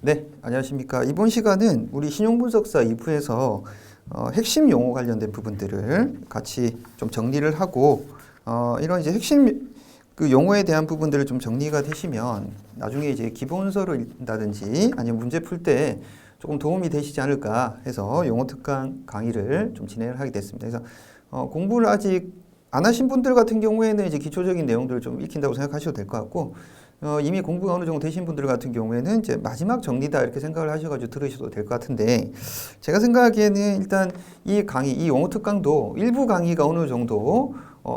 네, 안녕하십니까. 이번 시간은 우리 신용분석사 2부에서 핵심 용어 관련된 부분들을 같이 좀 정리를 하고 이런 이제 핵심 그 용어에 대한 부분들을 좀 정리가 되시면 나중에 이제 기본서를 읽는다든지 아니면 문제 풀 때 조금 도움이 되시지 않을까 해서 용어 특강 강의를 좀 진행을 하게 됐습니다. 그래서 공부를 아직 안 하신 분들 같은 경우에는 이제 기초적인 내용들을 좀 익힌다고 생각하셔도 될 것 같고 이미 공부가 어느 정도 되신 분들 같은 경우에는 이제 마지막 정리다 이렇게 생각을 하셔가지고 들으셔도 될 것 같은데 제가 생각하기에는 일단 이 강의, 이 용어 특강도 일부 강의가 어느 정도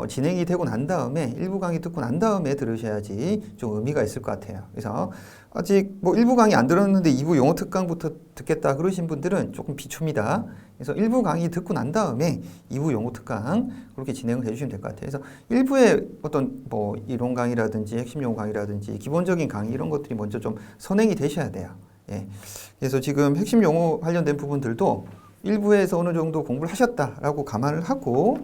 진행이 되고 난 다음에 일부 강의 듣고 난 다음에 들으셔야지 좀 의미가 있을 것 같아요. 그래서 아직 뭐 일부 강의 안 들었는데 2부 용어 특강부터 듣겠다 그러신 분들은 조금 비춥니다. 그래서 일부 강의 듣고 난 다음에 2부 용어 특강 그렇게 진행을 해주시면 될 것 같아요. 그래서 1부에 어떤 뭐 이론 강의라든지 핵심 용어 강의라든지 기본적인 강의 이런 것들이 먼저 좀 선행이 되셔야 돼요. 예. 그래서 지금 핵심 용어 관련된 부분들도 1부에서 어느 정도 공부를 하셨다라고 감안을 하고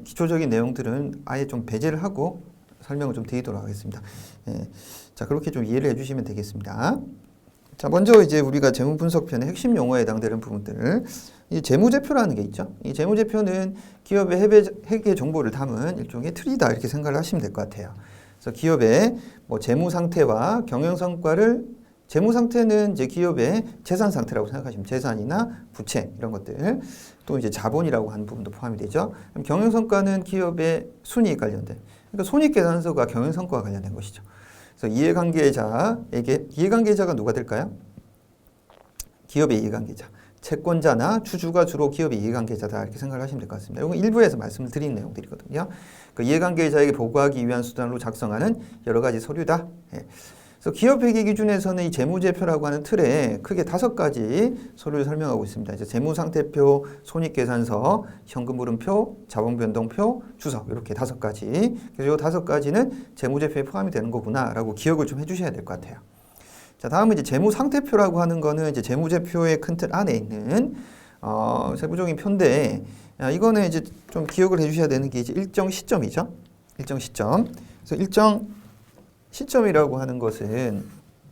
기초적인 내용들은 아예 좀 배제를 하고 설명을 좀 드리도록 하겠습니다. 예. 자, 그렇게 좀 이해를 해주시면 되겠습니다. 자, 먼저 이제 우리가 재무분석편의 핵심 용어에 해당되는 부분들, 이 재무제표라는 게 있죠. 이 재무제표는 기업의 회계 정보를 담은 일종의 틀이다 이렇게 생각을 하시면 될 것 같아요. 그래서 기업의 뭐 재무 상태와 경영 성과를 재무 상태는 이제 기업의 재산 상태라고 생각하시면 재산이나 부채 이런 것들 또 이제 자본이라고 하는 부분도 포함이 되죠. 그럼 경영 성과는 기업의 순이익 관련된 그러니까 손익계산서가 경영 성과와 관련된 것이죠. 그래서 이해관계자가 누가 될까요? 기업의 이해관계자. 채권자나 주주가 주로 기업의 이해관계자다 이렇게 생각을 하시면 될 것 같습니다. 이건 일부에서 말씀을 드린 내용들이거든요. 그 이해관계자에게 보고하기 위한 수단으로 작성하는 여러 가지 서류다. 예. 그래서 기업회계 기준에서는 이 재무제표라고 하는 틀에 크게 5가지 서류를 설명하고 있습니다. 이제 재무상태표, 손익계산서, 현금흐름표, 자본변동표, 주석 이렇게 5가지. 그래서 이 5가지는 재무제표에 포함이 되는 거구나라고 기억을 좀 해주셔야 될 것 같아요. 자, 다음은 이제 재무상태표라고 하는 거는 이제 재무제표의 큰 틀 안에 있는 세부적인 표인데 이거는 이제 좀 기억을 해주셔야 되는 게 이제 일정 시점이죠. 일정 시점. 그래서 일정 시점이라고 하는 것은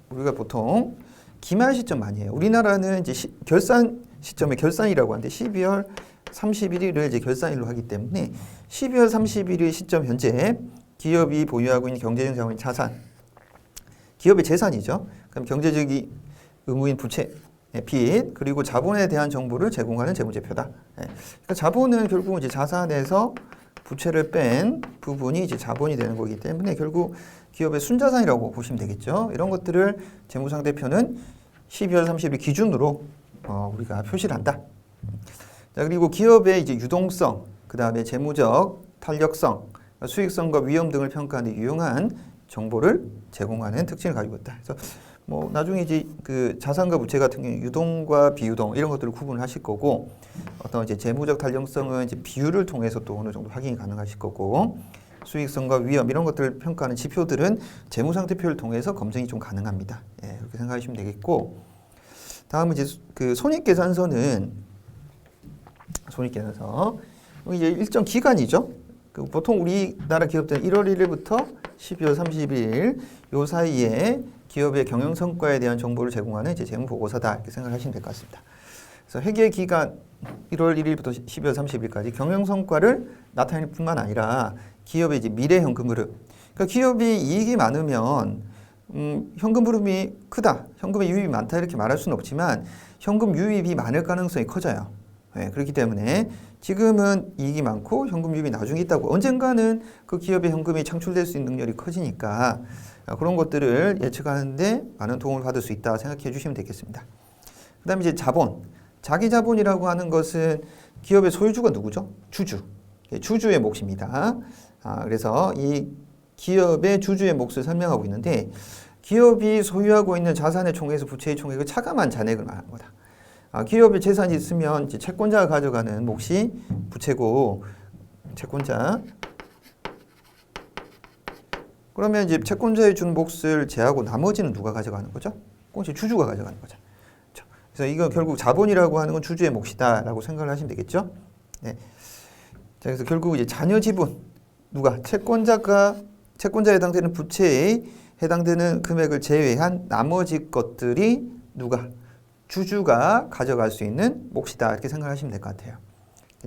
우리가 보통 기말 시점 많이 해요. 우리나라는 이제 결산 시점에 결산이라고 하는데 12월 31일을 이제 결산일로 하기 때문에 12월 31일 시점 현재 기업이 보유하고 있는 경제적 자원인 자산, 기업의 재산이죠. 그럼 경제적인 의무인 부채, 빚, 그리고 자본에 대한 정보를 제공하는 재무제표다. 그러니까 자본은 결국 이제 자산에서 부채를 뺀 부분이 이제 자본이 되는 거기 때문에 결국 기업의 순자산이라고 보시면 되겠죠. 이런 것들을 재무상태표는 12월 30일 기준으로 우리가 표시를 한다. 자, 그리고 기업의 이제 유동성, 그 다음에 재무적 탄력성, 수익성과 위험 등을 평가하는 데 유용한 정보를 제공하는 특징을 가지고 있다. 그래서 뭐 나중에 이제 그 자산과 부채 같은 경우 유동과 비유동 이런 것들을 구분을 하실 거고 어떤 이제 재무적 탄력성은 이제 비율을 통해서 또 어느 정도 확인이 가능하실 거고 수익성과 위험 이런 것들을 평가하는 지표들은 재무상태표를 통해서 검증이 좀 가능합니다. 예, 그렇게 생각하시면 되겠고 다음은 이제 그 손익계산서는 손익계산서 이제 일정 기간이죠. 그 보통 우리나라 기업들은 1월 1일부터 12월 30일 요 사이에 기업의 경영 성과에 대한 정보를 제공하는 이제 재무보고서다 이렇게 생각하시면 될 것 같습니다. 그래서 회계 기간 1월 1일부터 12월 30일까지 경영 성과를 나타낼 뿐만 아니라 기업의 이제 미래 현금 흐름. 그러니까 기업이 이익이 많으면 현금 흐름이 크다, 현금의 유입이 많다 이렇게 말할 수는 없지만 현금 유입이 많을 가능성이 커져요. 네, 그렇기 때문에 지금은 이익이 많고 현금 유입이 나중에 있다고 언젠가는 그 기업의 현금이 창출될 수 있는 능력이 커지니까 그런 것들을 예측하는데 많은 도움을 받을 수 있다 생각해 주시면 되겠습니다. 그 다음에 이제 자본. 자기 자본이라고 하는 것은 기업의 소유주가 누구죠? 주주. 주주의 몫입니다. 그래서 이 기업의 주주의 몫을 설명하고 있는데 기업이 소유하고 있는 자산의 총액에서 부채의 총액을 차감한 잔액을 말하는 거다. 기업의 재산이 있으면 이제 채권자가 가져가는 몫이 부채고 채권자 그러면 이제 채권자의 준 몫을 제하고 나머지는 누가 가져가는 거죠? 꼭 이제 주주가 가져가는 거죠. 그렇죠? 그래서 이거 결국 자본이라고 하는 건 주주의 몫이다라고 생각을 하시면 되겠죠. 네. 자, 그래서 결국 이제 잔여 지분 누가 채권자에 해당되는 부채에 해당되는 금액을 제외한 나머지 것들이 누가? 주주가 가져갈 수 있는 몫이다. 이렇게 생각하시면 될 것 같아요.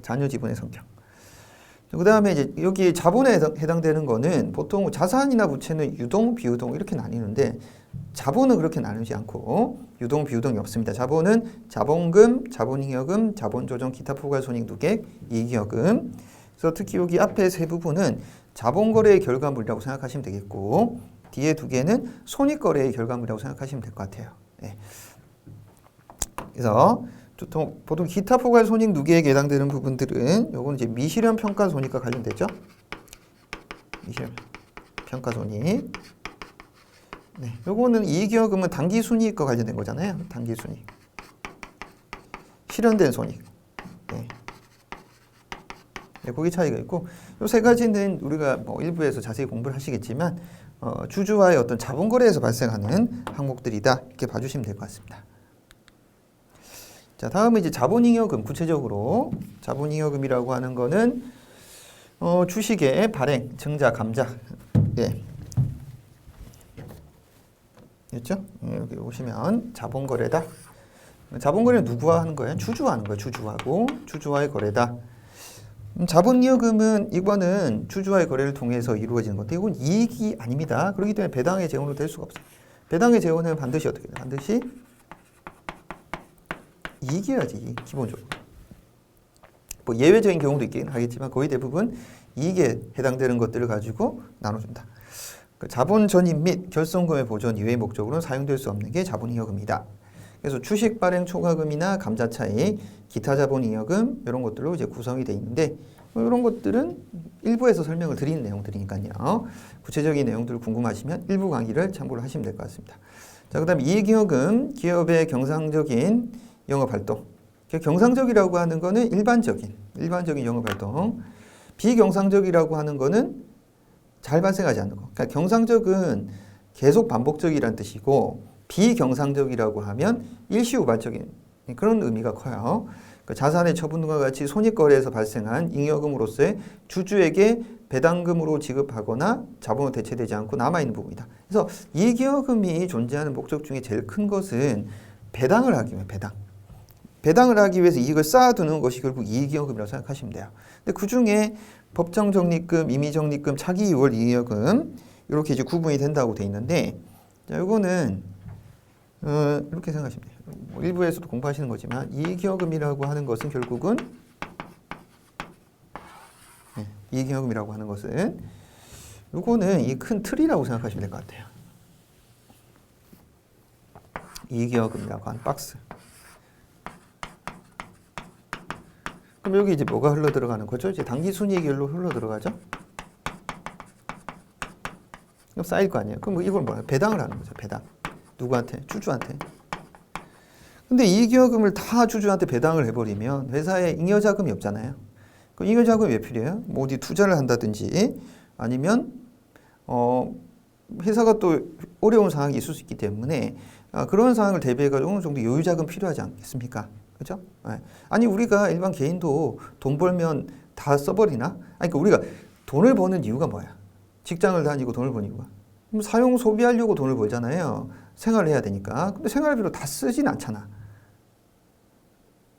잔여 지분의 성격. 그 다음에 이제 여기 자본에 해당되는 거는 보통 자산이나 부채는 유동, 비유동 이렇게 나뉘는데 자본은 그렇게 나누지 않고 유동, 비유동이 없습니다. 자본은 자본금, 자본잉여금, 자본조정, 기타 포괄손익누계, 이익여금. 그래서 특히 여기 앞에 세 부분은 자본거래의 결과물이라고 생각하시면 되겠고 뒤에 두 개는 손익거래의 결과물이라고 생각하시면 될 것 같아요. 네. 그래서 보통 기타 포괄 손익 누계에 해당되는 부분들은 요건 이제 미실현 평가 손익과 관련되죠. 미실현 평가 손익. 네, 요거는 이익여금은 단기 순이익과 관련된 거잖아요. 단기 순이익. 실현된 손익. 네. 네, 거기 차이가 있고 요 세 가지는 우리가 뭐 일부에서 자세히 공부를 하시겠지만 주주와의 어떤 자본거래에서 발생하는 항목들이다. 이렇게 봐주시면 될 것 같습니다. 자, 다음은 이제 자본잉여금. 구체적으로 자본잉여금이라고 하는 거는 주식의 발행, 증자, 감자. 네. 됐죠? 여기 보시면 자본거래다. 자본거래는 누구와 하는 거예요? 주주와 하는 거예요. 주주하고 주주와의 거래다. 자본잉여금은 이거는 주주와의 거래를 통해서 이루어지는 건데 이건 이익이 아닙니다. 그렇기 때문에 배당의 재원으로 될 수가 없어요. 배당의 재원은 반드시 어떻게 돼요? 반드시 이익이어야지, 기본적으로. 뭐 예외적인 경우도 있긴 하겠지만 거의 대부분 이익에 해당되는 것들을 가지고 나눠준다. 자본 전입 및 결손금의 보존 이외의 목적으로는 사용될 수 없는 게 자본잉여금이다. 그래서 주식 발행 초과금이나 감자 차익, 기타 자본잉여금 이런 것들로 이제 구성이 되어 있는데 이런 것들은 일부에서 설명을 드리는 내용들이니까요. 구체적인 내용들을 궁금하시면 일부 강의를 참고를 하시면 될 것 같습니다. 자, 그다음 이익잉여금, 기업의 경상적인 영업활동. 경상적이라고 하는 거는 일반적인 영업활동. 비경상적이라고 하는 거는 잘 발생하지 않는 거. 그러니까 경상적은 계속 반복적이라는 뜻이고 비경상적이라고 하면 일시후발적인 그런 의미가 커요. 그러니까 자산의 처분과 같이 손익거래에서 발생한 잉여금으로서의 주주에게 배당금으로 지급하거나 자본으로 대체되지 않고 남아있는 부분이다. 그래서 이익여금이 존재하는 목적 중에 제일 큰 것은 배당을 하기 위해 배당을 하기 위해서 이익을 쌓아두는 것이 결국 이익여금이라고 생각하시면 돼요. 근데 그 중에 법정적립금, 임의적립금, 차기이월 이익여금 이렇게 이제 구분이 된다고 돼 있는데, 자, 이거는 이렇게 생각하시면 돼요. 뭐 일부에서도 공부하시는 거지만 이익여금이라고 하는 것은 결국은 이익여금이라고 하는 것은 이거는 이 큰 틀이라고 생각하시면 될 것 같아요. 이익여금이라고 하는 박스. 그럼 여기 이제 뭐가 흘러 들어가는 거죠? 이제 당기순이익일로 흘러 들어가죠? 그럼 쌓일 거 아니에요? 그럼 이걸 뭐야? 배당을 하는 거죠. 배당. 누구한테? 주주한테. 근데 이익여금을 다 주주한테 배당을 해버리면 회사에 잉여자금이 없잖아요. 그럼 잉여자금이 왜 필요해요? 뭐 어디 투자를 한다든지 아니면 회사가 또 어려운 상황이 있을 수 있기 때문에 그런 상황을 대비해가지고 어느 정도 여유자금 필요하지 않겠습니까? 그죠? 네. 아니 우리가 일반 개인도 돈 벌면 다 써버리나? 아니 그러니까 우리가 돈을 버는 이유가 뭐야? 직장을 다니고 돈을 버는 이유가 사용 소비하려고 돈을 벌잖아요. 생활을 해야 되니까. 근데 생활비로 다 쓰진 않잖아.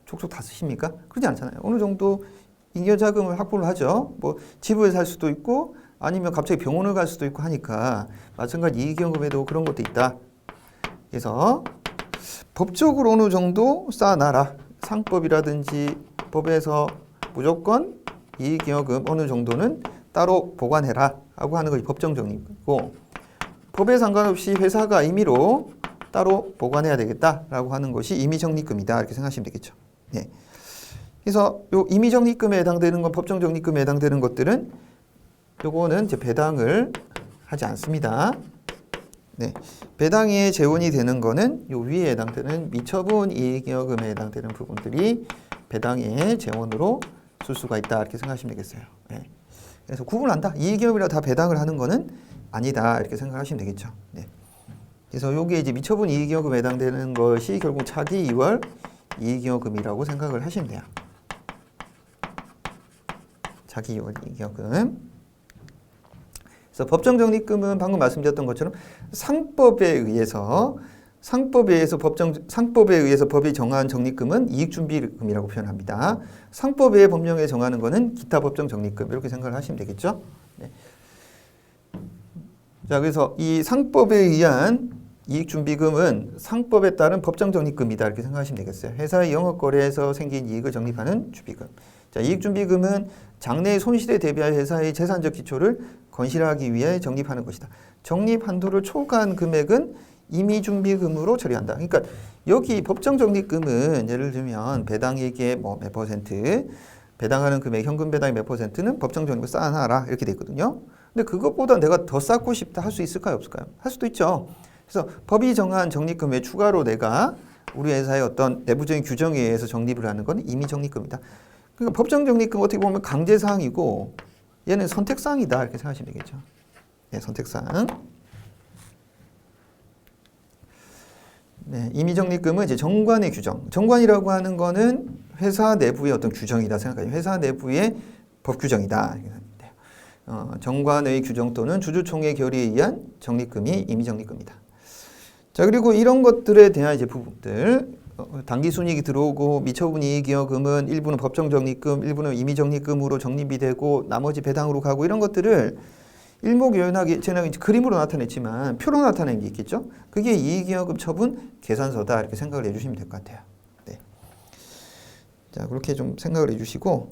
족족 다 쓰십니까? 그러지 않잖아요. 어느 정도 잉여자금을 확보를 하죠. 뭐 집을 살 수도 있고 아니면 갑자기 병원을 갈 수도 있고 하니까 마찬가지 이익여금에도 그런 것도 있다. 그래서 법적으로 어느 정도 쌓아놔라. 상법이라든지 법에서 무조건 이익여금 어느 정도는 따로 보관해라 하고 하는 것이 법정적립이고 법에 상관없이 회사가 임의로 따로 보관해야 되겠다라고 하는 것이 임의적립금이다 이렇게 생각하시면 되겠죠. 네. 그래서 요 임의적립금에 해당되는 건 법정적립금에 해당되는 것들은 요거는 이제 배당을 하지 않습니다. 네. 배당의 재원이 되는 거는 요 위에 해당되는 미처분 이익여금에 해당되는 부분들이 배당의 재원으로 쓸 수가 있다 이렇게 생각하시면 되겠어요. 네. 그래서 구분한다. 이익여금이라 다 배당을 하는 거는 아니다 이렇게 생각하시면 되겠죠. 네. 그래서 여기에 이제 미처분 이익여금에 해당되는 것이 결국 차기 2월 이익여금이라고 생각을 하시면 돼요. 차기 2월 이익여금. 그래서 법정적립금은 방금 말씀드렸던 것처럼 상법에 의해서 상법에 의해서 법이 정한 적립금은 이익준비금이라고 표현합니다. 상법에 법령에 정하는 거는 기타 법정 적립금 이렇게 생각을 하시면 되겠죠. 네. 자, 그래서 이 상법에 의한 이익준비금은 상법에 따른 법정 적립금이다 이렇게 생각하시면 되겠어요. 회사의 영업거래에서 생긴 이익을 적립하는 준비금. 자, 이익준비금은 장래의 손실에 대비할 회사의 재산적 기초를 건실하기 위해 적립하는 것이다. 적립 한도를 초과한 금액은 임의준비금으로 처리한다. 그러니까 여기 법정 적립금은 예를 들면 배당액의 뭐 몇 퍼센트, 배당하는 금액 현금 배당의 몇 퍼센트는 법정 적립을 쌓아놔라 이렇게 돼 있거든요. 근데 그것보다 내가 더 쌓고 싶다 할 수 있을까요, 없을까요? 할 수도 있죠. 그래서 법이 정한 적립금에 추가로 내가 우리 회사의 어떤 내부적인 규정에 의해서 적립을 하는 건 임의 적립금이다. 그러니까 법정 적립금 어떻게 보면 강제사항이고 얘는 선택사항이다 이렇게 생각하시면 되겠죠. 네, 선택사항. 네, 임의적립금은 이제 정관의 규정. 정관이라고 하는 거는 회사 내부의 어떤 규정이다 생각해요. 회사 내부의 법 규정이다. 정관의 규정 또는 주주총회 결의에 의한 적립금이 임의적립금이다. 자, 그리고 이런 것들에 대한 이제 부분들, 당기순이익이 들어오고 미처분이익이여금은 일부는 법정적립금, 일부는 임의적립금으로 적립이 되고 나머지 배당으로 가고 이런 것들을 일목요연하게 제가 이제 그림으로 나타냈지만 표로 나타낸 게 있겠죠. 그게 이익이여금 처분 계산서다 이렇게 생각을 해주시면 될 것 같아요. 네. 자, 그렇게 좀 생각을 해주시고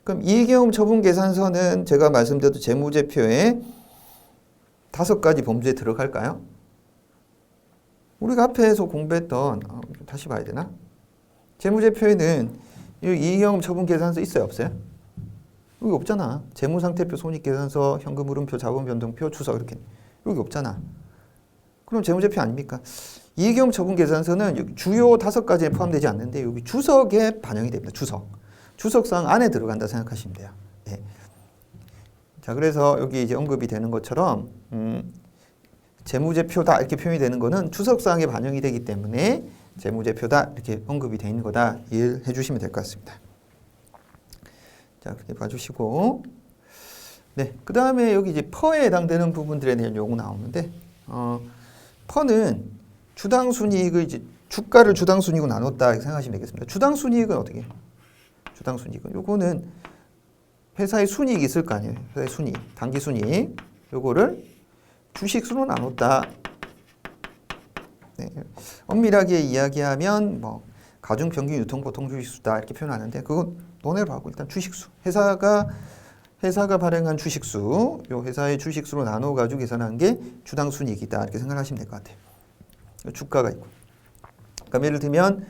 그럼 이익이여금 처분 계산서는 제가 말씀드렸던 재무제표에 5가지 범주에 들어갈까요? 우리가 앞에서 공부했던 다시 봐야 되나? 재무제표에는 이 이익이여금 처분 계산서 있어요, 없어요? 여기 없잖아. 재무상태표, 손익계산서, 현금흐름표, 자본변동표, 추석 이렇게 여기 없잖아. 그럼 재무제표 아닙니까? 이익이여금 처분 계산서는 주요 5가지에 포함되지 않는데 여기 주석에 반영이 됩니다. 주석사항 안에 들어간다 생각하시면 돼요. 네. 자, 그래서 여기 이제 언급이 되는 것처럼 재무제표다 이렇게 표현이 되는 거는 주석사항에 반영이 되기 때문에 재무제표다 이렇게 언급이 되어 있는 거다 이해해 주시면 될 것 같습니다. 자, 그렇게 봐주시고, 네, 그 다음에 여기 이제 퍼에 해당되는 부분들에 대한 요구 나오는데, 퍼는 주당 순이익을 이제 주가를 주당 순이익으로 나눴다 이렇게 생각하시면 되겠습니다. 주당 순이익은 어떻게? 주당 순이익은 요거는 회사의 순이익이 있을 거 아니에요. 회사의 순이익, 당기 순이익, 요거를 주식수로 나눴다. 네, 엄밀하게 이야기하면 뭐 가중 평균 유통 보통 주식수다 이렇게 표현하는데 그건 논외로 하고 일단 주식수. 회사가 발행한 주식수, 요 회사의 주식수로 나눠 가지고 계산한 게 주당 순이익이다 이렇게 생각하시면 될 것 같아요. 주가가 있고. 그러니까 예를 들면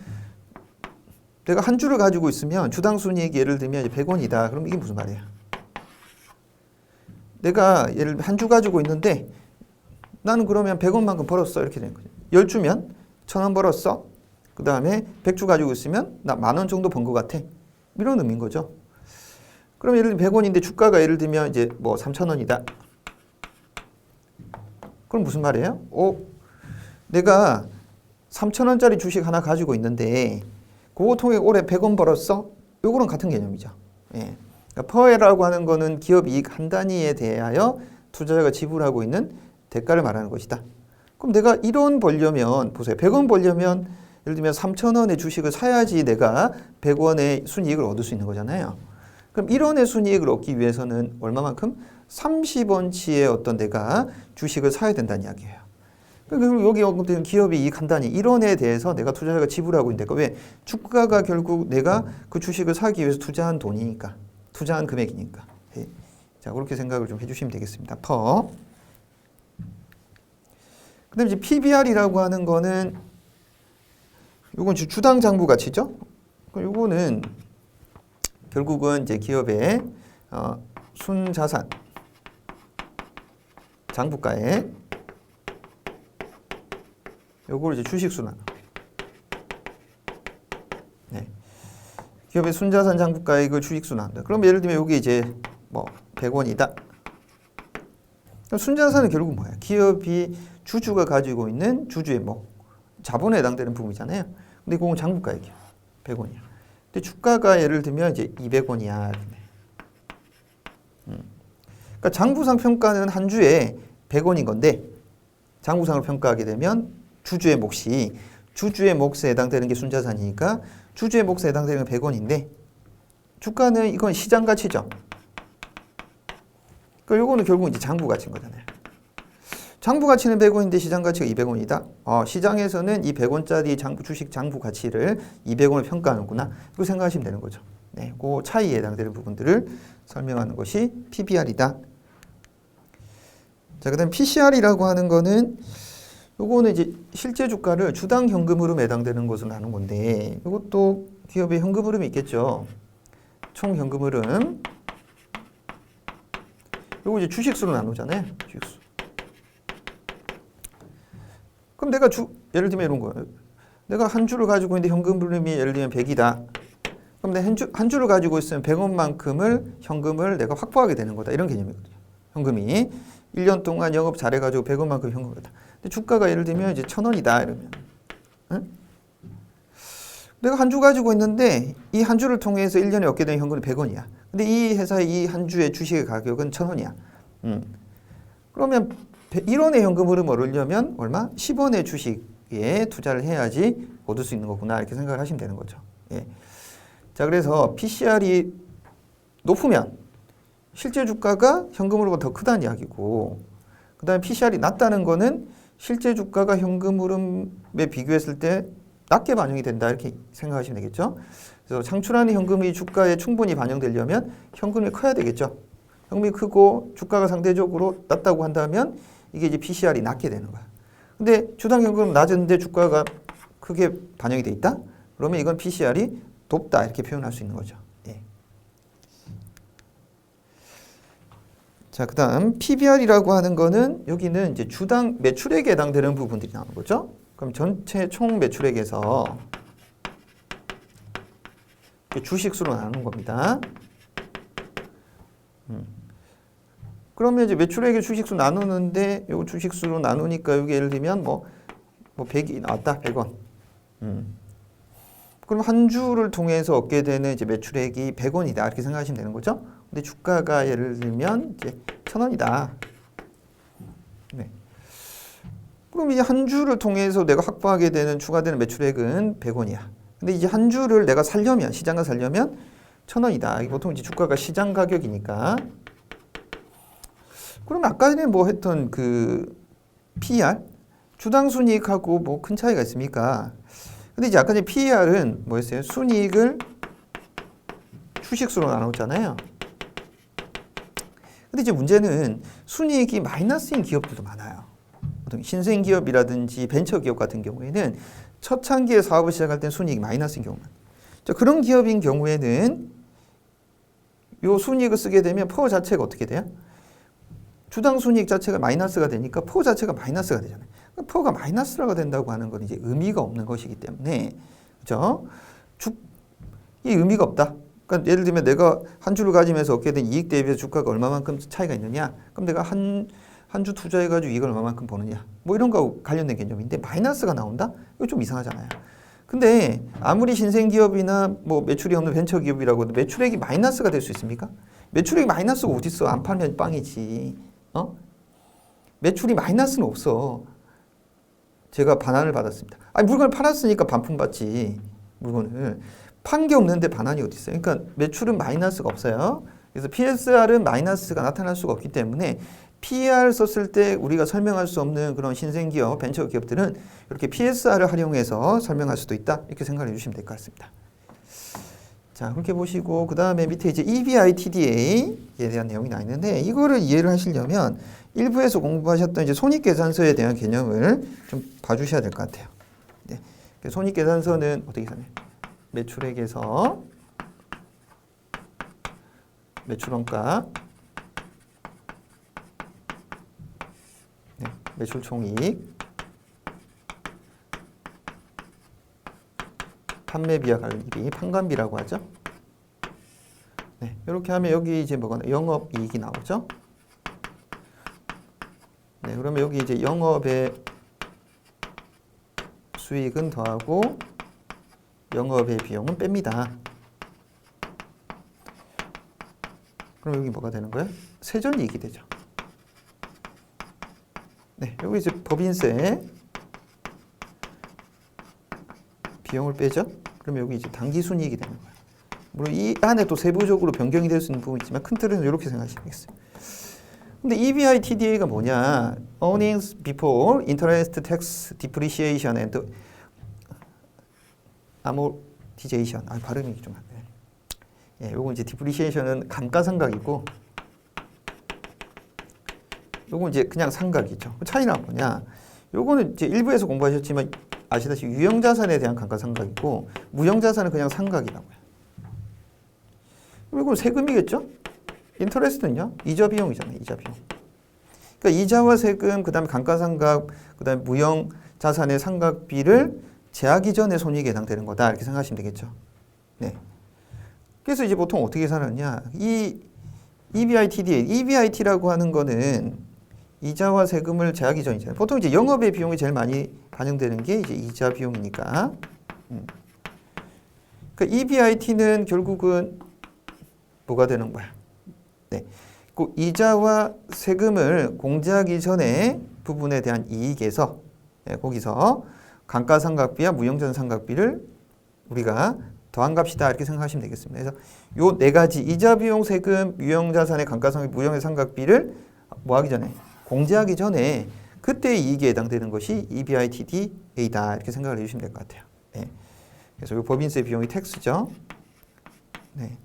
내가 한 주를 가지고 있으면 주당 순이익이 예를 들면 100원이다. 그럼 이게 무슨 말이야? 내가 예를 한 주 가지고 있는데 나는 그러면 100원만큼 벌었어 이렇게 되는 거죠. 10주면 1000원 벌었어. 그 다음에 100주 가지고 있으면 나 10,000원 정도 번 것 같아. 이런 의미인 거죠. 그럼 예를 들면 100원인데 주가가 예를 들면 이제 뭐 3,000원이다. 그럼 무슨 말이에요? 내가 3,000원짜리 주식 하나 가지고 있는데 그거 통해 올해 100원 벌었어? 요거랑 같은 개념이죠. 예. 그러니까 퍼라고 하는 거는 기업 이익 한 단위에 대하여 투자자가 지불하고 있는 대가를 말하는 것이다. 그럼 내가 1원 벌려면 보세요. 100원 벌려면 예를 들면 3,000원의 주식을 사야지 내가 100원의 순이익을 얻을 수 있는 거잖아요. 그럼 1원의 순이익을 얻기 위해서는 얼마만큼? 30원치의 어떤 내가 주식을 사야 된다는 이야기예요. 그리고 여기 언급되는 기업이 이익 한 단위 1원에 대해서 내가 투자자가 지불하고 있는데 왜? 주가가 결국 내가 그 주식을 사기 위해서 투자한 돈이니까. 투자한 금액이니까. 네. 자, 그렇게 생각을 좀 해주시면 되겠습니다. 퍼. 그 다음에 이제 PBR이라고 하는 거는 요건 주당 장부 가치죠? 요거는 결국은 이제 기업의 순자산 장부가에 요걸 이제 주식수나 네. 기업의 순자산 장부가액을 주식수나 한다. 그럼 예를 들면 여기 이제 뭐 100원이다. 순자산은 결국 뭐야? 기업이 주주가 가지고 있는 주주의 뭐 자본에 해당되는 부분이잖아요. 근데 그건 장부가액이야. 100원이야. 근데 주가가 예를 들면 이제 200원이야. 그러니까 장부상 평가는 한 주에 100원인 건데 장부상을 평가하게 되면 주주의 몫이 주주의 몫에 해당되는 게 순자산이니까 주주의 몫에 해당되는 건 100원인데 주가는 이건 시장 가치죠. 그러니까 요거는 결국 이제 장부 가치인 거잖아요. 장부 가치는 100원인데 시장 가치가 200원이다. 시장에서는 이 100원짜리 주식 장부 가치를 200원을 평가하는구나. 이거 생각하시면 되는 거죠. 네, 그 차이에 해당되는 부분들을 설명하는 것이 PBR이다. 자, 그다음 PCR이라고 하는 거는 요거는 이제 실제 주가를 주당 현금 흐름에 해당되는 것으로 나눈 건데 이것도 기업의 현금 흐름이 있겠죠. 총 현금 흐름. 요거 이제 주식수로 나누잖아요. 주식수. 그럼 내가 예를 들면 이런 거예요. 내가 한 주를 가지고 있는데 현금 흐름이 예를 들면 100이다. 그럼 내가 한 주를 가지고 있으면 100원만큼을 현금을 내가 확보하게 되는 거다. 이런 개념이거든요. 현금이 1년 동안 영업 잘해가지고 100원만큼 현금이다. 근데 주가가 예를 들면 이제 1,000원이다. 이러면. 응? 내가 한 주 가지고 있는데 이 한 주를 통해서 1년에 얻게 되는 현금이 100원이야. 근데 이 회사의 이 한 주의 주식의 가격은 1,000원이야. 그러면 1원의 현금 흐름을 얻으려면 얼마? 10원의 주식에 투자를 해야지 얻을 수 있는 거구나. 이렇게 생각을 하시면 되는 거죠. 예. 자, 그래서 PCR이 높으면 실제 주가가 현금 흐름보다 더 크다는 이야기고, 그 다음에 PCR이 낮다는 거는 실제 주가가 현금 흐름에 비교했을 때 낮게 반영이 된다. 이렇게 생각하시면 되겠죠. 그래서 창출하는 현금이 주가에 충분히 반영되려면 현금이 커야 되겠죠. 현금이 크고 주가가 상대적으로 낮다고 한다면 이게 이제 PCR이 낮게 되는 거야. 근데 주당 현금은 낮은데 주가가 크게 반영이 돼 있다? 그러면 이건 PCR이 높다. 이렇게 표현할 수 있는 거죠. 예. 자, 그 다음 PBR이라고 하는 거는 여기는 이제 주당 매출액에 해당되는 부분들이 나오는 거죠. 그럼 전체 총 매출액에서 주식수로 나누는 겁니다. 그러면 이제 매출액의 주식수 나누는데 요 주식수로 나누니까 여기 예를 들면 뭐 100이 나왔다. 100원. 그럼 한 주를 통해서 얻게 되는 이제 매출액이 100원이다. 이렇게 생각하시면 되는 거죠. 근데 주가가 예를 들면 이제 1,000원이다. 네. 그럼 이제 한 주를 통해서 내가 확보하게 되는 추가되는 매출액은 100원이야. 근데 이제 한 주를 내가 살려면, 시장을 살려면 1,000원이다. 보통 이제 주가가 시장 가격이니까. 그럼 아까 전에 뭐 했던 그 PER? 주당 순이익하고 뭐 큰 차이가 있습니까? 근데 이제 아까 전에 PER은 뭐였어요? 순이익을 주식수로 나눴잖아요. 근데 이제 문제는 순이익이 마이너스인 기업들도 많아요. 신생기업이라든지 벤처기업 같은 경우에는 초창기에 사업을 시작할 땐 순이익이 마이너스인 경우만. 자, 그런 기업인 경우에는 요 순이익을 쓰게 되면 퍼 자체가 어떻게 돼요? 주당 순이익 자체가 마이너스가 되니까 퍼 자체가 마이너스가 되잖아요. 퍼가 마이너스라고 된다고 하는 건 이제 의미가 없는 것이기 때문에, 그죠? 이 의미가 없다. 그러니까 예를 들면 내가 한 주를 가지면서 얻게 된 이익 대비해서 주가가 얼마만큼 차이가 있느냐? 그럼 내가 한 주 투자해가지고 이걸 얼마만큼 버느냐? 뭐 이런 거하고 관련된 개념인데 마이너스가 나온다? 이거 좀 이상하잖아요. 근데 아무리 신생기업이나 뭐 매출이 없는 벤처기업이라고 해도 매출액이 마이너스가 될 수 있습니까? 매출액이 마이너스가 어디 있어? 안 팔면 빵이지. 매출이 마이너스는 없어. 제가 반환을 받았습니다. 아니, 물건을 팔았으니까 반품 받지. 물건을. 판 게 없는데 반환이 어디 있어요? 그러니까 매출은 마이너스가 없어요. 그래서 PSR은 마이너스가 나타날 수가 없기 때문에 PER 썼을 때 우리가 설명할 수 없는 그런 신생기업, 벤처기업들은 이렇게 PSR을 활용해서 설명할 수도 있다. 이렇게 생각해 주시면 될 것 같습니다. 자, 그렇게 보시고 그 다음에 밑에 이제 EBITDA 에 대한 내용이 나 있는데 이거를 이해를 하시려면 일부에서 공부하셨던 이제 손익계산서에 대한 개념을 좀 봐주셔야 될 것 같아요. 네. 손익계산서는 어떻게 되나요? 매출액에서 매출원가, 네. 매출총이익, 판매비와 관리비, 판관비라고 하죠. 네, 이렇게 하면 여기 이제 뭐가 영업이익이 나오죠. 네, 그러면 여기 이제 영업의 수익은 더하고 영업의 비용은 뺍니다. 그럼 여기 뭐가 되는 거예요? 세전이익이 되죠. 네, 여기 이제 법인세, 비용을 빼죠. 그러면 여기 이제 당기순이익이 되는 거예요. 물론 이 안에 또 세부적으로 변경이 될 수 있는 부분이 있지만 큰 틀은 이렇게 생각하시면 되겠어요. 근데 EBITDA 뭐냐? Earnings before interest, tax, depreciation and amortization. 발음이 좀 안 돼. 예, 요거 이제 depreciation은 감가상각이고, 요거 이제 그냥 상각이죠. 차이가 뭐냐? 요거는 이제 일부에서 공부하셨지만 아시다시피 유형자산에 대한 감가상각이고, 무형자산은 그냥 상각이라고요. 이건 세금이겠죠? 인터레스트는요? 이자 비용이잖아요. 이자 비용. 그러니까 이자와 세금, 그 다음에 감가상각, 그 다음에 무형자산의 상각비를 제하기 전에 손익에 해당되는 거다. 이렇게 생각하시면 되겠죠. 네. 그래서 이제 보통 어떻게 계산하느냐. 이 EBITDA라고 하는 거는 이자와 세금을 제하기 전이잖아요. 보통 이제 영업의 비용이 제일 많이 반영되는 게 이제 이자 비용이니까. 그러니까 EBIT는 결국은 뭐가 되는 거야? 네. 그 이자와 세금을 공제하기 전에 부분에 대한 이익에서 거기서 감가상각비와 무형자산 상각비를 우리가 더한 값이다 이렇게 생각하시면 되겠습니다. 그래서 요 네 가지 이자 비용 세금 무형자산의 감가상각 무형의 상각비를 뭐 하기 전에 공제하기 전에 그때 이익에 해당되는 것이 EBITDA다 이렇게 생각을 해주시면 될 것 같아요. 네. 그래서 요 법인세 비용이 텍스죠. 네.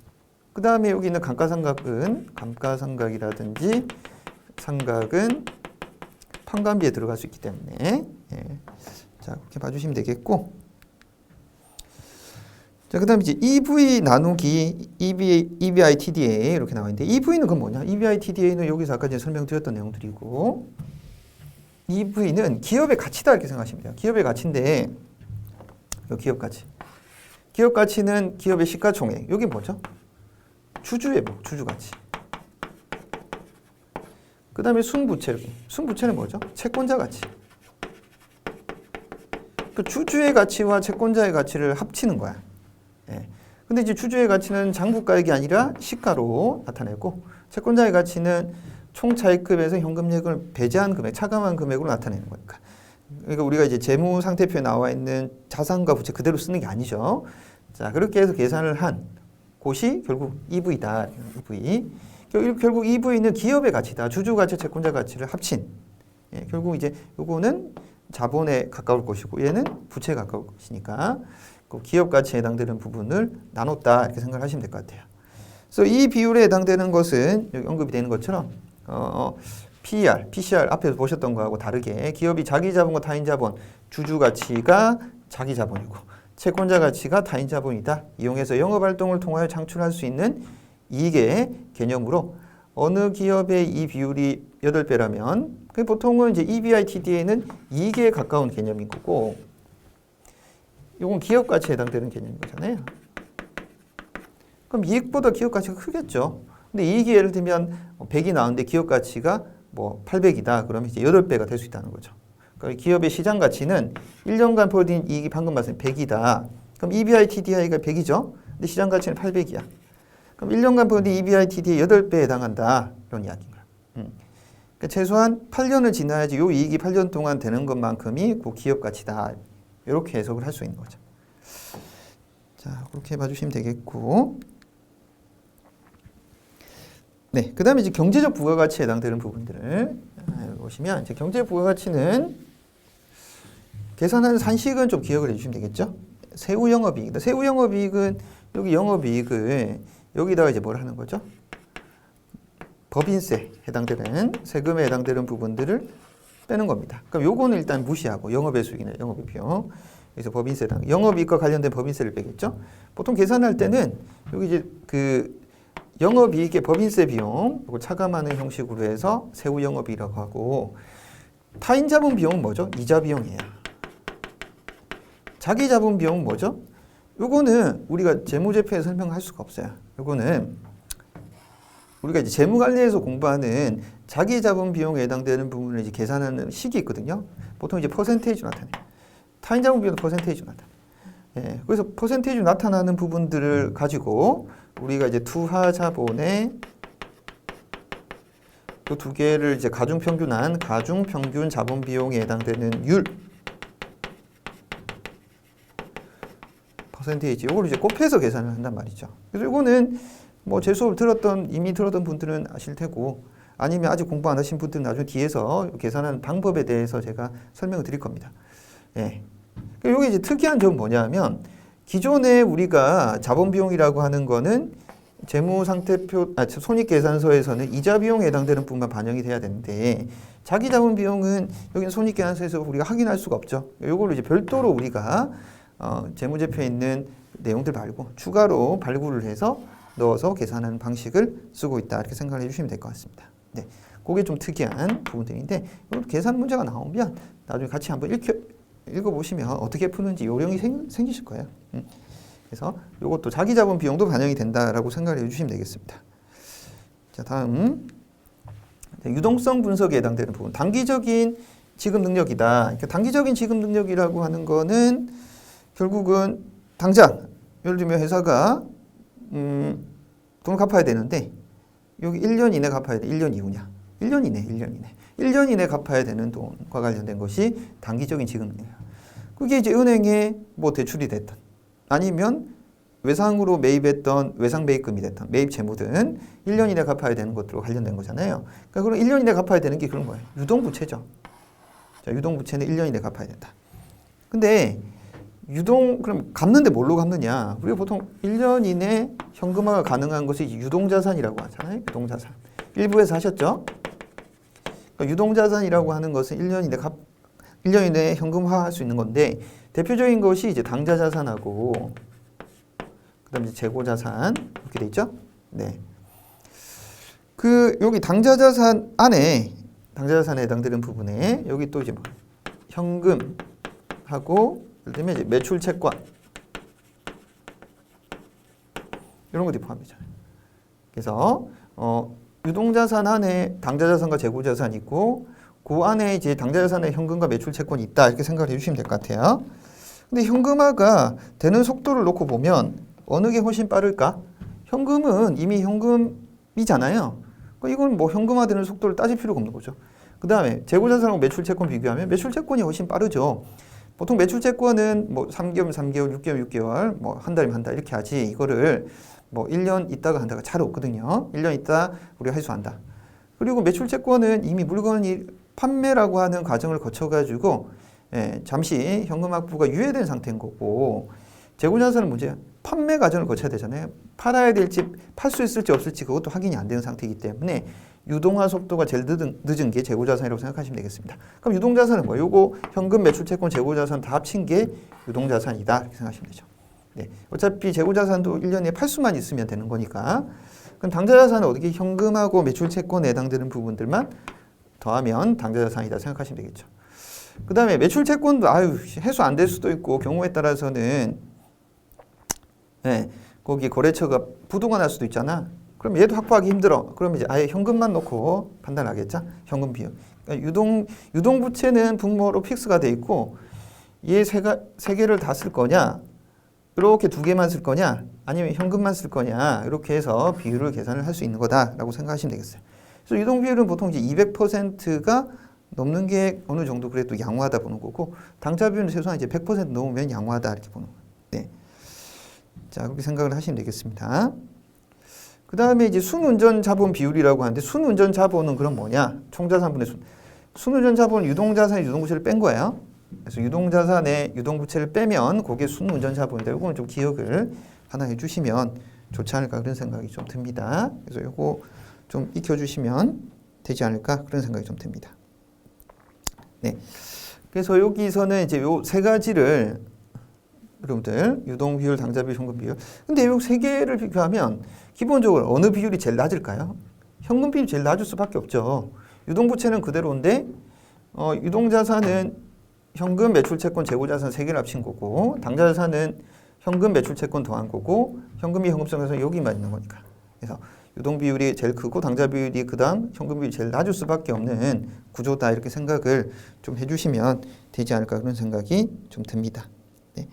그 다음에 여기 있는 감가상각은 감가상각이라든지 상각은 판관비에 들어갈 수 있기 때문에 자 그렇게 봐주시면 되겠고, 자 그 다음에 이제 EV 나누기 EBITDA 이렇게 나와 있는데 EV는 그건 뭐냐? EBITDA는 여기서 아까 전에 설명드렸던 내용들이고, EV는 기업의 가치다 이렇게 생각하시면 돼요. 기업의 가치인데 요 기업 가치. 기업 가치는 기업의 시가총액. 여기 뭐죠? 주주회복, 주주가치. 그 다음에 순부채. 순부채는 뭐죠? 채권자 가치. 그 주주의 가치와 채권자의 가치를 합치는 거야. 예. 근데 이제 주주의 가치는 장부가액이 아니라 시가로 나타내고, 채권자의 가치는 총 차익금에서 현금액을 배제한 금액, 차감한 금액으로 나타내는 거니까. 그러니까 우리가 이제 재무 상태표에 나와 있는 자산과 부채 그대로 쓰는 게 아니죠. 자, 그렇게 해서 계산을 한 곳이 결국 EV다. EV. 결국 EV는 기업의 가치다. 주주 가치, 채권자 가치를 합친. 예, 결국 이제 요거는 자본에 가까울 것이고 얘는 부채에 가까울 것이니까 그 기업 가치에 해당되는 부분을 나눴다. 이렇게 생각을 하시면 될 것 같아요. 그래서 이 비율에 해당되는 것은 여기 언급이 되는 것처럼 PER, PCR 앞에서 보셨던 거하고 다르게 기업이 자기 자본과 타인 자본, 주주 가치가 자기 자본이고 채권자 가치가 타인 자본이다. 이용해서 영업 활동을 통하여 창출할 수 있는 이익의 개념으로 어느 기업의 이 비율이 8배라면 보통은 이제 EBITDA는 이익에 가까운 개념인 거고, 이건 기업 가치에 해당되는 개념인 거잖아요. 그럼 이익보다 기업 가치가 크겠죠. 근데 이익이 예를 들면 100이 나오는데 기업 가치가 뭐 800이다. 그러면 이제 8배가 될 수 있다는 거죠. 그러니까 기업의 시장 가치는 1년간 벌어진 이익이 방금 말씀 100이다. 그럼 EBITDA가 100이죠. 근데 시장 가치는 800이야. 그럼 1년간 벌어진 EBITDA 8배에 해당한다. 이런 이야기인 거야. 그러니까 최소한 8년을 지나야지 요 이익이 8년 동안 되는 것만큼이 그 기업 가치다. 이렇게 해석을 할 수 있는 거죠. 자, 그렇게 봐주시면 되겠고. 네, 그 다음에 이제 경제적 부가가치에 해당되는 부분들을 보시면, 이제 경제적 부가가치는 계산하는 산식은 좀 기억을 해주시면 되겠죠. 세후 영업이익. 세후 영업이익은 여기 영업이익을 여기다가 이제 뭘 하는 거죠? 법인세 해당되는 세금에 해당되는 부분들을 빼는 겁니다. 그럼 요거는 일단 무시하고 영업의 수익이나 영업의 비용. 그래서 법인세당 영업이익과 관련된 법인세를 빼겠죠. 보통 계산할 때는 여기 이제 그 영업이익의 법인세 비용 이걸 차감하는 형식으로 해서 세후 영업이익이라고 하고, 타인 자본 비용은 뭐죠? 이자 비용이에요. 자기 자본 비용은 뭐죠? 요거는 우리가 재무제표에 설명할 수가 없어요. 요거는 우리가 이제 재무관리에서 공부하는 자기 자본 비용에 해당되는 부분을 이제 계산하는 식이 있거든요. 보통 이제 퍼센테이지로 나타내요. 타인 자본 비용도 퍼센테이지로 나타내요. 예, 그래서 퍼센테이지로 나타나는 부분들을 가지고 우리가 이제 투하 자본의 그 두 개를 이제 가중평균한 가중평균 자본 비용에 해당되는 율, 퍼센테이지 이걸 이제 곱해서 계산을 한단 말이죠. 그래서 이거는 뭐 제 수업을 이미 들었던 분들은 아실 테고 아니면 아직 공부 안 하신 분들은 나중에 뒤에서 계산하는 방법에 대해서 제가 설명을 드릴 겁니다. 예. 여기 이제 특이한 점은 뭐냐면 기존에 우리가 자본 비용이라고 하는 거는 재무상태표, 손익계산서에서는 이자 비용에 해당되는 부분만 반영이 돼야 되는데 자기 자본 비용은 여기는 손익계산서에서 우리가 확인할 수가 없죠. 이걸로 이제 별도로 우리가 재무제표에 있는 내용들 말고 추가로 발굴을 해서 넣어서 계산하는 방식을 쓰고 있다 이렇게 생각을 해주시면 될 것 같습니다. 네, 그게 좀 특이한 부분들인데 계산 문제가 나오면 나중에 같이 한번 읽어보시면 어떻게 푸는지 요령이 생기실 거예요. 그래서 이것도 자기 자본 비용도 반영이 된다라고 생각을 해주시면 되겠습니다. 자, 다음 유동성 분석에 해당되는 부분, 단기적인 지급 능력이다. 그러니까 단기적인 지급 능력이라고 하는 거는 결국은 당장 예를 들면 회사가 돈을 갚아야 되는데 여기 1년 이내 갚아야 돼. 1년 이후냐? 1년 이내. 1년 이내 갚아야 되는 돈과 관련된 것이 단기적인 지급 능력. 그게 이제 은행에 뭐 대출이 됐든 아니면 외상으로 매입했던 외상 매입금이 됐든 매입 채무든 1년 이내 갚아야 되는 것들과 관련된 거잖아요. 그러니까 그럼 1년 이내 갚아야 되는 게 그런 거예요. 유동부채죠. 자, 유동부채는 1년 이내 갚아야 된다. 근데 그럼 갚는데 뭘로 갚느냐? 우리가 보통 1년 이내 현금화가 가능한 것이 유동자산이라고 하잖아요. 유동자산. 일부에서 하셨죠? 그러니까 유동자산이라고 하는 것은 1년 이내에 현금화할 수 있는 건데 대표적인 것이 이제 당좌자산하고 그다음에 재고자산 이렇게 돼 있죠? 네. 여기 당좌자산에 해당되는 부분에 여기 또 이제 뭐 현금하고 예를 들면 이제 매출 채권 이런 것들이 포함되잖아요. 그래서 유동자산 안에 당좌자산과 재고자산이 있고 그 안에 이제 당좌자산에 현금과 매출 채권이 있다 이렇게 생각을 해주시면 될 것 같아요. 근데 현금화가 되는 속도를 놓고 보면 어느 게 훨씬 빠를까? 현금은 이미 현금이잖아요. 이건 뭐 현금화되는 속도를 따질 필요가 없는 거죠. 그 다음에 재고자산하고 매출채권 비교하면 매출채권이 훨씬 빠르죠. 보통 매출채권은 뭐 3개월, 6개월, 6개월, 뭐 한 달이면 한 달 이렇게 하지 이거를 뭐 1년 있다가 한다가 잘 없거든요. 1년 있다 우리가 회수한다. 그리고 매출채권은 이미 물건이 판매라고 하는 과정을 거쳐가지고 잠시 현금 확보가 유예된 상태인 거고 재고자산은 문제야. 판매 과정을 거쳐야 되잖아요. 팔아야 될지 팔 수 있을지 없을지 그것도 확인이 안 되는 상태이기 때문에 유동화 속도가 제일 늦은 게 재고자산이라고 생각하시면 되겠습니다. 그럼 유동자산은 뭐예요? 요거 현금, 매출채권, 재고자산 다 합친 게 유동자산이다 이렇게 생각하시면 되죠. 네. 어차피 재고자산도 1년에 팔 수만 있으면 되는 거니까 그럼 당좌자산은 어떻게 현금하고 매출채권에 해당되는 부분들만 더하면 당좌자산이다 생각하시면 되겠죠. 그 다음에 매출채권도 해소 안 될 수도 있고 경우에 따라서는 거기 거래처가 부도가 날 수도 있잖아. 그럼 얘도 확보하기 힘들어. 그럼 이제 아예 현금만 놓고 판단하겠죠. 현금 비용. 그러니까 유동부채는 분모로 픽스가 돼 있고 얘 세 개를 다 쓸 거냐? 이렇게 두 개만 쓸 거냐? 아니면 현금만 쓸 거냐? 이렇게 해서 비율을 계산을 할 수 있는 거다라고 생각하시면 되겠어요. 그래서 유동 비율은 보통 이제 200%가 넘는 게 어느 정도 그래도 양호하다 보는 거고 당좌 비율은 최소한 이제 100% 넘으면 양호하다 이렇게 보는 거예요. 네. 자, 그렇게 생각을 하시면 되겠습니다. 그 다음에 이제 순운전 자본 비율이라고 하는데 순운전 자본은 그럼 뭐냐? 총자산분의 순운전 자본은 유동자산에 유동부채를 뺀 거예요. 그래서 유동자산에 유동부채를 빼면 그게 순운전 자본인데 이거는 좀 기억을 하나 해주시면 좋지 않을까 그런 생각이 좀 듭니다. 그래서 이거 좀 익혀주시면 되지 않을까 그런 생각이 좀 듭니다. 네. 그래서 여기서는 이제 요 세 가지를 여러분들 유동 비율, 당좌 비율, 현금 비율. 근데 이 세 개를 비교하면 기본적으로 어느 비율이 제일 낮을까요? 현금 비율이 제일 낮을 수밖에 없죠. 유동부채는 그대로인데 유동자산은 현금, 매출채권, 재고자산 세 개를 합친 거고 당좌자산은 현금, 매출채권 더한 거고 현금이 현금성에서 여기만 있는 거니까. 그래서 유동 비율이 제일 크고 당좌 비율이 그다음 현금 비율이 제일 낮을 수밖에 없는 구조다 이렇게 생각을 좀 해주시면 되지 않을까 그런 생각이 좀 듭니다. 네.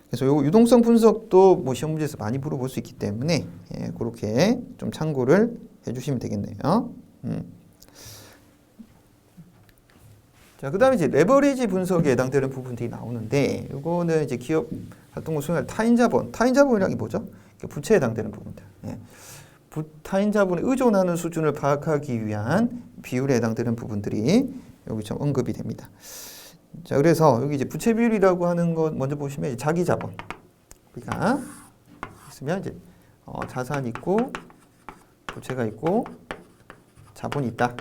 그래서 요 유동성 분석도 뭐 시험 문제에서 많이 물어볼 수 있기 때문에 그렇게 좀 참고를 해주시면 되겠네요. 자, 그다음에 이제 레버리지 분석에 해당되는 부분들이 나오는데, 이거는 이제 기업 활동을 수행할 타인 자본이란 게 뭐죠? 부채에 해당되는 부분들. 예. 타인 자본에 의존하는 수준을 파악하기 위한 비율에 해당되는 부분들이 여기 좀 언급이 됩니다. 자, 그래서 여기 이제 부채 비율이라고 하는 것 먼저 보시면 자기 자본. 우리가 있으면 이제 자산이 있고 부채가 있고 자본이 있다.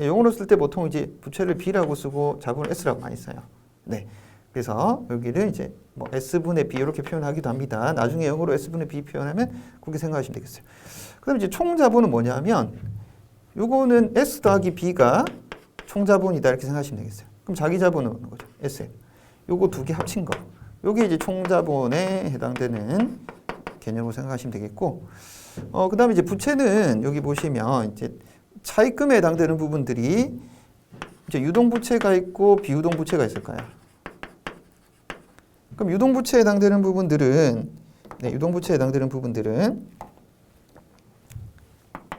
용어로 쓸 때 보통 이제 부채를 B라고 쓰고 자본을 S라고 많이 써요. 네. 그래서 여기를 이제 뭐 S분의 B 이렇게 표현하기도 합니다. 나중에 영어로 S분의 B 표현하면 그렇게 생각하시면 되겠어요. 그다음에 이제 총 자본은 뭐냐면 요거는 S 더하기 B가 총 자본이다 이렇게 생각하시면 되겠어요. 그럼 자기 자본은 어느 거죠? SM. 요거 두 개 합친 거. 요게 이제 총 자본에 해당되는 개념으로 생각하시면 되겠고, 그다음에 이제 부채는 여기 보시면 이제 차입금에 해당되는 부분들이 이제 유동부채가 있고 비유동부채가 있을까요? 그럼 유동부채에 해당되는 부분들은 유동부채에 해당되는 부분들은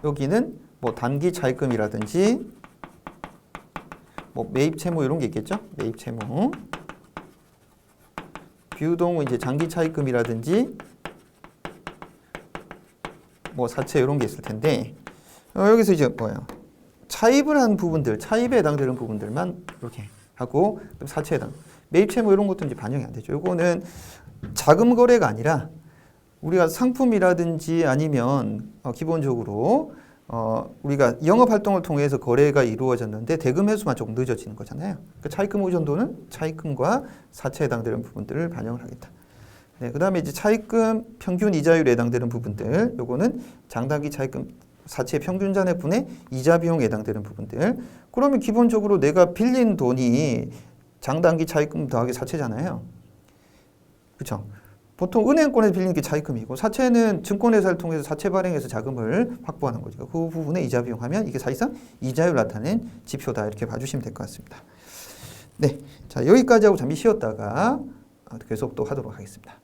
여기는 뭐 단기 차입금이라든지 뭐 매입채무 이런 게 있겠죠? 매입채무. 비유동은 이제 장기 차입금이라든지 뭐 사채 이런 게 있을 텐데, 여기서 이제 뭐예요? 차입을 한 부분들, 차입에 해당되는 부분들만 이렇게 하고, 사채에 해당, 매입채무 이런 것도 이제 반영이 안 되죠. 이거는 자금 거래가 아니라 우리가 상품이라든지 아니면 기본적으로 우리가 영업 활동을 통해서 거래가 이루어졌는데 대금 회수만 조금 늦어지는 거잖아요. 그 차입금 의존도는 차입금과 사채에 해당되는 부분들을 반영을 하겠다. 네, 그다음에 이제 차입금 평균 이자율에 해당되는 부분들, 요거는 장단기 차입금 사채 평균 잔액분의 이자 비용에 해당되는 부분들. 그러면 기본적으로 내가 빌린 돈이 장단기 차입금 더하기 사채잖아요. 그렇죠? 보통 은행권에서 빌리는 게 차입금이고 사채는 증권회사를 통해서 사채 발행해서 자금을 확보하는 거죠. 그 부분에 이자 비용하면 이게 사실상 이자율 나타낸 지표다 이렇게 봐주시면 될 것 같습니다. 네, 자 여기까지 하고 잠시 쉬었다가 계속 또 하도록 하겠습니다.